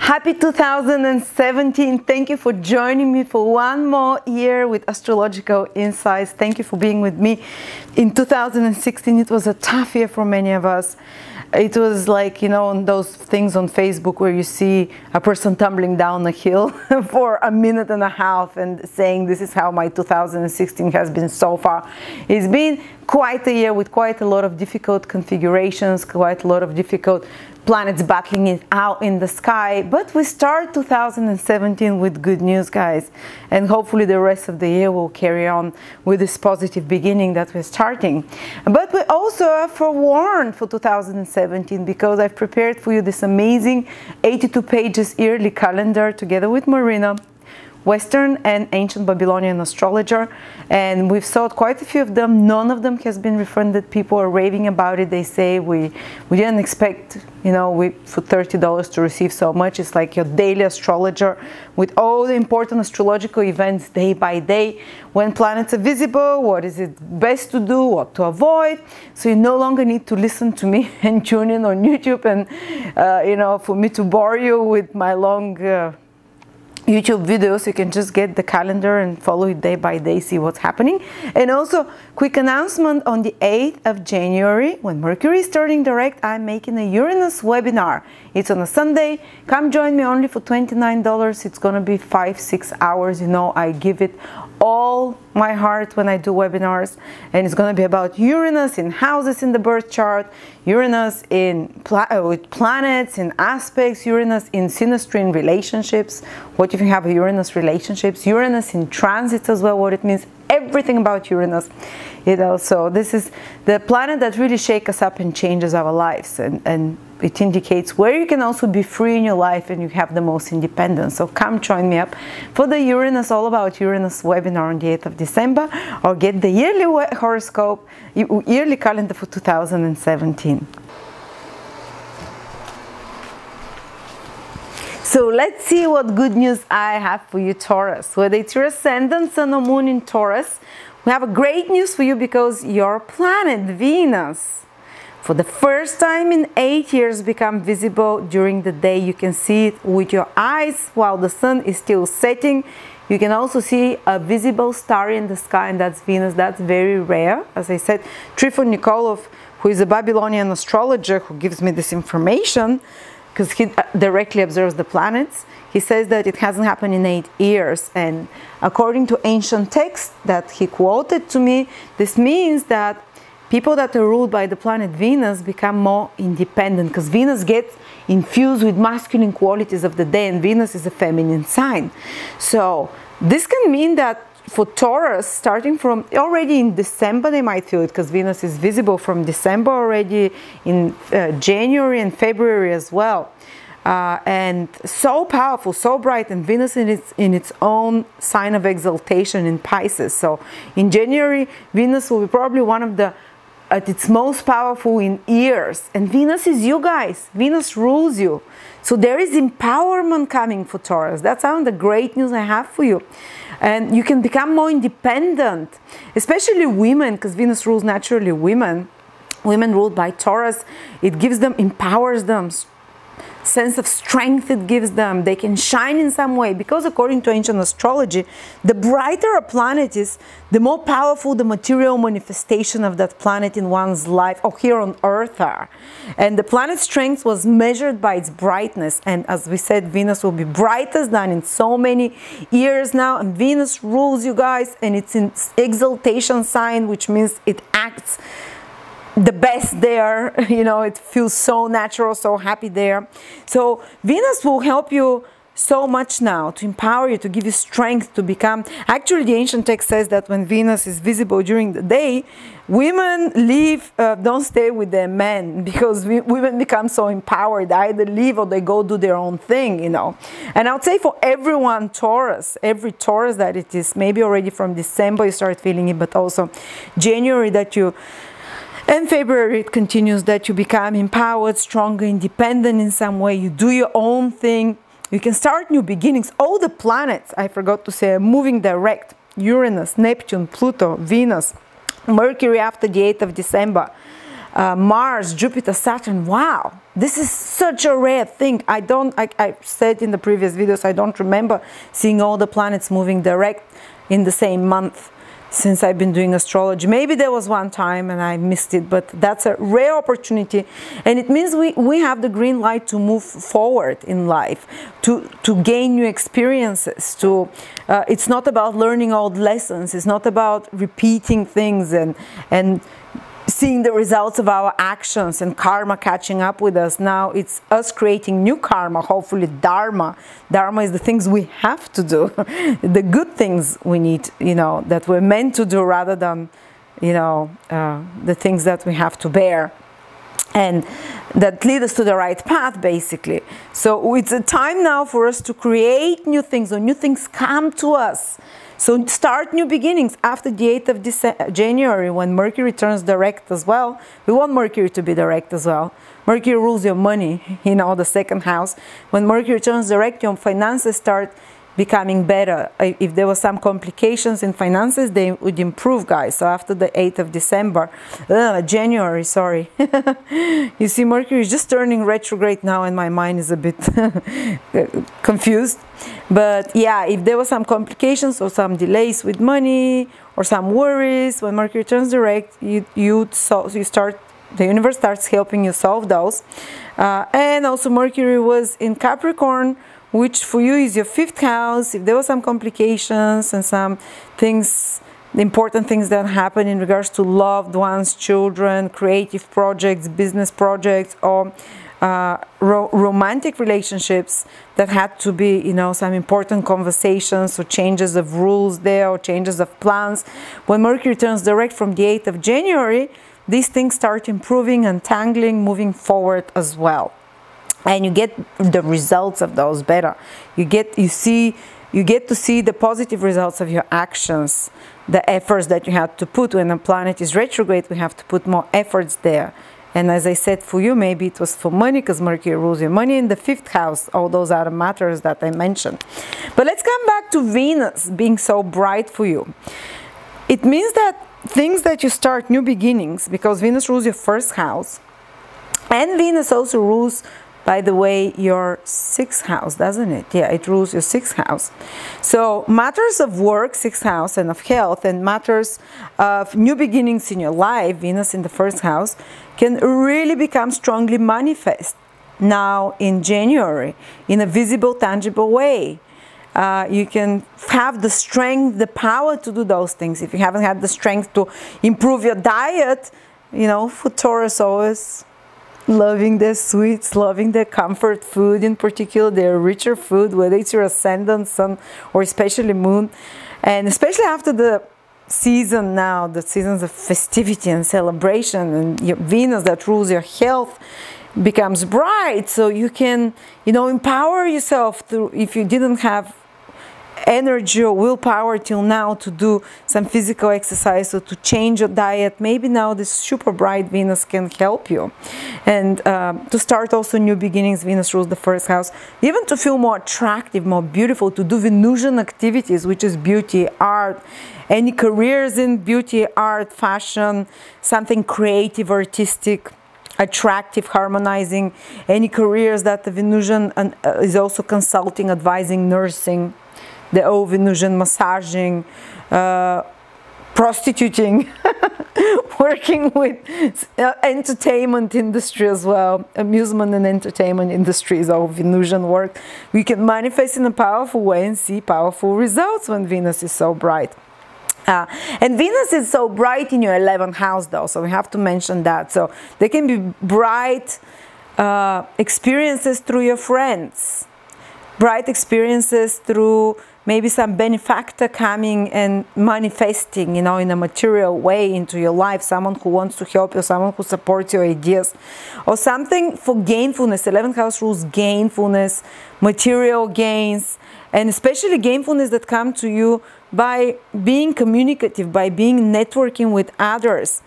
Happy 2017. Thank you for joining me for one more year with Astrological Insights. Thank you for being with me. In 2016, it was a tough year for many of us. It was like, you know, those things on Facebook where you see a person tumbling down a hill for a minute and a half and saying, this is how my 2016 has been so far. It's been quite a year with quite a lot of difficult configurations, quite a lot of difficult planets battling it out in the sky, but we start 2017 with good news, guys, and hopefully the rest of the year will carry on with this positive beginning that we're starting. But we also are forewarned for 2017 because I've prepared for you this amazing 82 pages yearly calendar together with Marina, Western and ancient Babylonian astrologer, and we've sold quite a few of them. None of them has been refunded. People are raving about it. They say we didn't expect, you know, for $30 to receive so much. It's like your daily astrologer with all the important astrological events day by day. When planets are visible, what is it best to do, what to avoid. So you no longer need to listen to me and tune in on YouTube and you know, for me to bore you with my long YouTube videos. You can just get the calendar and follow it day by day, see what's happening. And also, quick announcement, on the 8th of January, when Mercury is turning direct, I'm making a Uranus webinar. It's on a Sunday. Come join me only for $29. It's gonna be 5-6 hours. You know, I give it all my heart when I do webinars, and it's going to be about Uranus in houses in the birth chart, Uranus in with planets in aspects, Uranus in synastry in relationships, what if you have a Uranus relationships, Uranus in transits as well, what it means, everything about Uranus, you know. So this is the planet that really shakes us up and changes our lives, and it indicates where you can also be free in your life and you have the most independence. So come join me up for the Uranus, all about Uranus webinar on the 8th of December, or get the yearly horoscope, yearly calendar for 2017. So let's see what good news I have for you, Taurus. Whether it's your ascendant, sun or moon in Taurus, we have a great news for you because your planet, Venus, for the first time in 8 years, become visible during the day. You can see it with your eyes while the sun is still setting. You can also see a visible star in the sky, and that's Venus. That's very rare. As I said, Trifon Nikolov, who is a Babylonian astrologer who gives me this information, because he directly observes the planets, he says that it hasn't happened in 8 years. And according to ancient texts that he quoted to me, this means that people that are ruled by the planet Venus become more independent, because Venus gets infused with masculine qualities of the day, and Venus is a feminine sign. So this can mean that for Taurus, starting from already in December, they might feel it, because Venus is visible from December already, in January and February as well. And so powerful, so bright, and Venus in its own sign of exaltation in Pisces. So in January, Venus will be probably one of the at its most powerful in years, and Venus is you guys. Venus rules you, so there is empowerment coming for Taurus. That's some of the great news I have for you, and you can become more independent, especially women, because Venus rules naturally women ruled by Taurus. It gives them, empowers them, sense of strength it gives them. They can shine in some way, because according to ancient astrology, the brighter a planet is, the more powerful the material manifestation of that planet in one's life, or here on Earth are. And the planet's strength was measured by its brightness, and as we said, Venus will be brightest than in so many years now, and Venus rules you guys, and it's in exaltation sign, which means it acts the best there, you know, it feels so natural, so happy there. So Venus will help you so much now, to empower you, to give you strength to become. Actually, the ancient text says that when Venus is visible during the day, women leave, don't stay with their men, because women become so empowered. They either leave or they go do their own thing, you know. And I would say for everyone, Taurus, every Taurus that it is, maybe already from December you start feeling it, but also January that you, and February it continues, that you become empowered, stronger, independent in some way. You do your own thing. You can start new beginnings. All the planets, I forgot to say, are moving direct. Uranus, Neptune, Pluto, Venus, Mercury after the 8th of December, Mars, Jupiter, Saturn. Wow, This is such a rare thing. I said in the previous videos, I don't remember seeing all the planets moving direct in the same month since I've been doing astrology. Maybe there was one time and I missed it, but that's a rare opportunity. And it means we have the green light to move forward in life, to gain new experiences. It's not about learning old lessons. It's not about repeating things and seeing the results of our actions and karma catching up with us. Now it's us creating new karma, hopefully dharma. Dharma is the things we have to do, the good things we need, that we're meant to do, rather than, the things that we have to bear and that lead us to the right path, basically. So it's a time now for us to create new things, or new things come to us. So start new beginnings after the 8th of January, when Mercury turns direct as well. We want Mercury to be direct as well. Mercury rules your money, the second house. When Mercury turns direct, your finances start becoming better. If there were some complications in finances, they would improve, guys. So after the 8th of January, sorry. You see, Mercury is just turning retrograde now, and my mind is a bit confused. But yeah, if there were some complications or some delays with money or some worries, when Mercury turns direct, the universe starts helping you solve those. And also Mercury was in Capricorn, which for you is your 5th house. If there were some complications and some things, important things that happen in regards to loved ones, children, creative projects, business projects, or romantic relationships that had to be, some important conversations or changes of rules there, or changes of plans. When Mercury turns direct from the 8th of January, these things start improving, untangling, moving forward as well. And you get the results of those better. You get to see the positive results of your actions, the efforts that you had to put. When a planet is retrograde, we have to put more efforts there. And as I said, for you, maybe it was for money, because Mercury rules your money in the 5th house. All those other matters that I mentioned. But let's come back to Venus being so bright for you. It means that things that you start, new beginnings, because Venus rules your 1st house. And Venus also rules, by the way, your 6th house, doesn't it? Yeah, it rules your 6th house. So matters of work, 6th house, and of health, and matters of new beginnings in your life, Venus in the 1st house, can really become strongly manifest now in January in a visible, tangible way. You can have the strength, the power to do those things. If you haven't had the strength to improve your diet, for Taurus, always loving their sweets, loving their comfort food, in particular their richer food, whether it's your ascendant, sun, or especially moon. And especially after the season now, the seasons of festivity and celebration, and your Venus that rules your health becomes bright, so you can, empower yourself through, if you didn't have energy or willpower till now to do some physical exercise or to change your diet, maybe now this super bright Venus can help you. And to start also new beginnings, Venus rules the 1st house, even to feel more attractive, more beautiful, to do Venusian activities, which is beauty, art, any careers in beauty, art, fashion, something creative, artistic, attractive, harmonizing, any careers that the Venusian is also consulting, advising, nursing, the old Venusian, massaging, prostituting, working with entertainment industry as well, amusement and entertainment industry is all Venusian work. We can manifest in a powerful way and see powerful results when Venus is so bright. And Venus is so bright in your 11th house though, so we have to mention that. So there can be bright experiences through your friends, bright experiences through maybe some benefactor coming and manifesting, in a material way into your life, someone who wants to help you, someone who supports your ideas, or something for gainfulness. 11th house rules gainfulness, material gains, and especially gainfulness that come to you by being communicative, by being networking with others.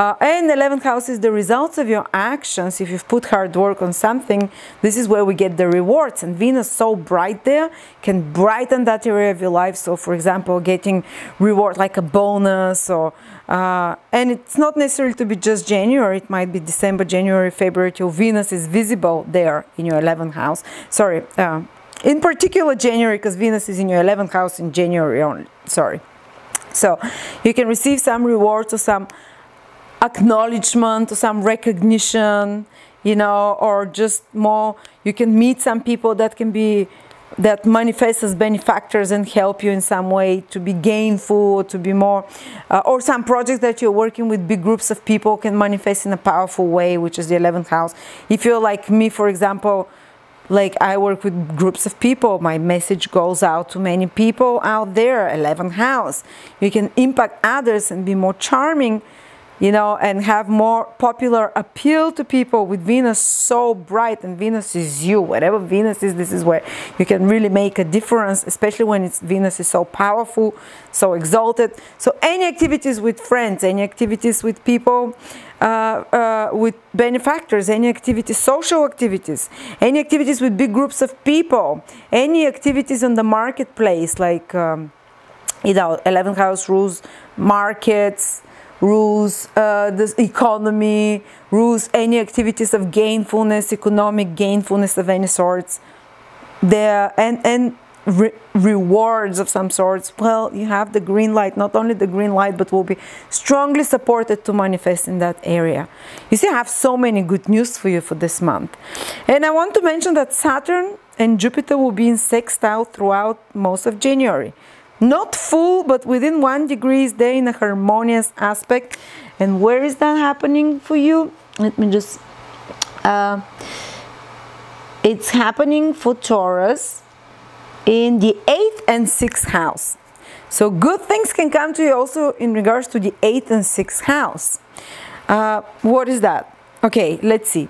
And the 11th house is the results of your actions. If you've put hard work on something, this is where we get the rewards. And Venus, so bright there, can brighten that area of your life. So, for example, getting reward like a bonus, or and it's not necessarily to be just January. It might be December, January, February till Venus is visible there in your 11th house. Sorry, in particular January, because Venus is in your 11th house in January only. Sorry. So you can receive some rewards or some acknowledgement or some recognition, you know, or just more, you can meet some people that can be, that manifest as benefactors and help you in some way to be gainful, to be more, or some projects that you're working with big groups of people can manifest in a powerful way, which is the 11th house. If you're like me, for example, like I work with groups of people, my message goes out to many people out there, 11th house. You can impact others and be more charming, you know, and have more popular appeal to people with Venus so bright, and Venus is you. Whatever Venus is, this is where you can really make a difference, especially when Venus is so powerful, so exalted. So any activities with friends, any activities with people, with benefactors, any activities, social activities, any activities with big groups of people, any activities on the marketplace, like, you know, 11th house rules markets, rules the economy, rules any activities of gainfulness, economic gainfulness of any sorts, there, and rewards of some sorts. Well, you have the green light, not only the green light, but will be strongly supported to manifest in that area. You see, I have so many good news for you for this month. And I want to mention that Saturn and Jupiter will be in sextile throughout most of January. Not full, but within 1 degree, they're in a harmonious aspect. And where is that happening for you? Let me just... it's happening for Taurus in the 8th and 6th house. So good things can come to you also in regards to the 8th and 6th house. What is that? Okay, let's see.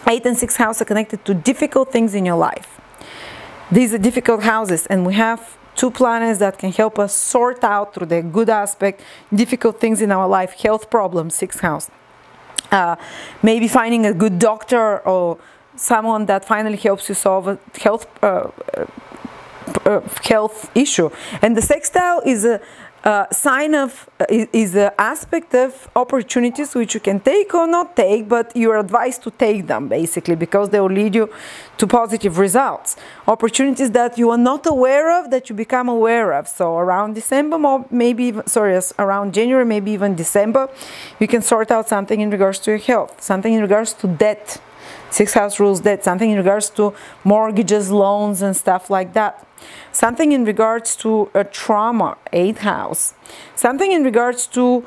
8th and 6th house are connected to difficult things in your life. These are difficult houses, and we have 2 planets that can help us sort out through the good aspect difficult things in our life. Health problems, 6th house. Maybe finding a good doctor or someone that finally helps you solve a health issue. And the sextile is a sign of, is an aspect of opportunities which you can take or not take, but you're advised to take them basically, because they will lead you to positive results. Opportunities that you are not aware of, that you become aware of. So around December, maybe, sorry, around January, maybe even December, you can sort out something in regards to your health, something in regards to debt. 6th house rules debt, something in regards to mortgages, loans, and stuff like that. Something in regards to a trauma, 8th house. Something in regards to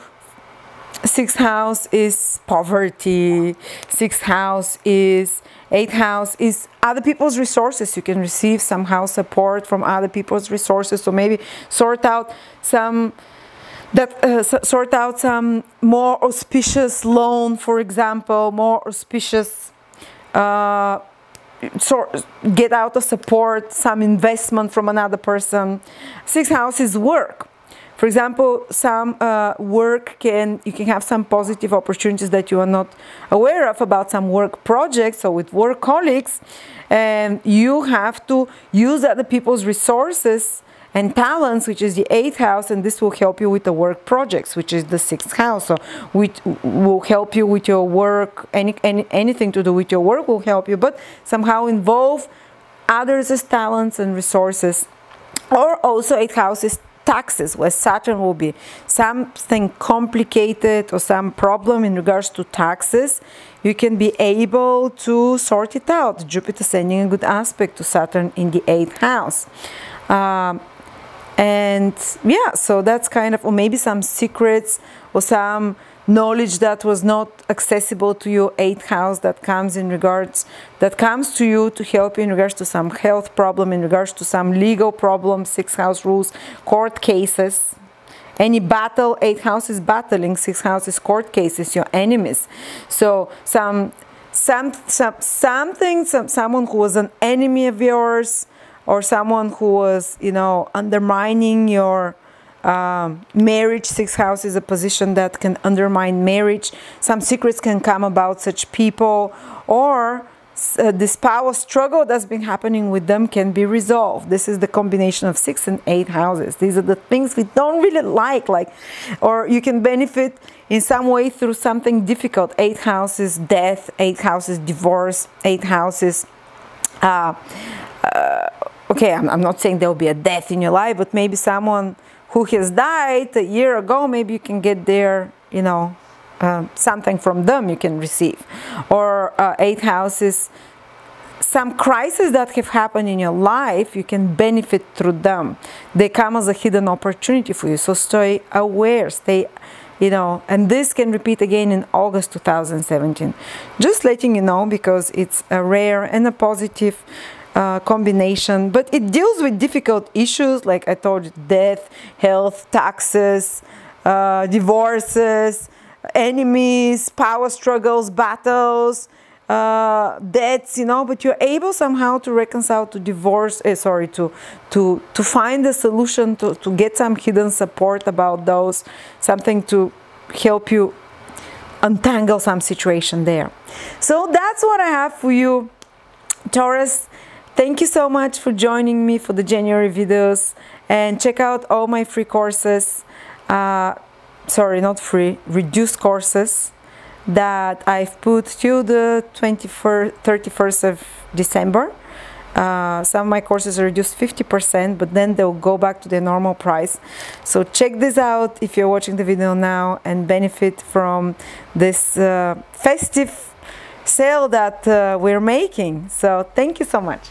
6th house is poverty. 6th house is, 8th house is other people's resources. You can receive somehow support from other people's resources. So maybe sort out some more auspicious loan, for example, more auspicious get out of support, some investment from another person. 6th house is work. For example, some work you can have some positive opportunities that you are not aware of about some work projects or with work colleagues, and you have to use other people's resources and talents, which is the 8th house, and this will help you with the work projects, which is the 6th house. So which will help you with your work, anything to do with your work will help you, but somehow involve others' talents and resources. Or also 8th house is taxes, where Saturn will be something complicated or some problem in regards to taxes. You can be able to sort it out. Jupiter sending a good aspect to Saturn in the 8th house. And yeah, so that's kind of, or maybe some secrets or some knowledge that was not accessible to your 8th house that comes in regards, that comes to you to help you in regards to some health problem, in regards to some legal problem, 6th house rules, court cases. Any battle, 8th house is battling, 6th house is court cases, your enemies. So someone who was an enemy of yours, or someone who was, you know, undermining your Marriage, sixth house is a position that can undermine marriage. Some secrets can come about such people, or this power struggle that's been happening with them can be resolved. This is the combination of 6 and 8 houses. These are the things we don't really like, or you can benefit in some way through something difficult. 8 houses, death. 8 houses, divorce. 8 houses, okay, I'm not saying there will be a death in your life, but maybe someone who has died a year ago, maybe you can get their, you know, something from them you can receive. Or 8 houses, some crises that have happened in your life, you can benefit through them. They come as a hidden opportunity for you, so stay aware, stay, you know, and this can repeat again in August 2017. Just letting you know, because it's a rare and a positive combination, but it deals with difficult issues like I told you: death, health, taxes, divorces, enemies, power struggles, battles, debts, you know, but you're able somehow to reconcile, to divorce, to find a solution, to get some hidden support about those, something to help you untangle some situation there. So that's what I have for you, Taurus. Thank you so much for joining me for the January videos, and check out all my free courses, sorry, not free, reduced courses that I've put till the 31st of December. Some of my courses are reduced 50%, but then they'll go back to their normal price. So check this out if you're watching the video now and benefit from this festive sale that we're making. So thank you so much.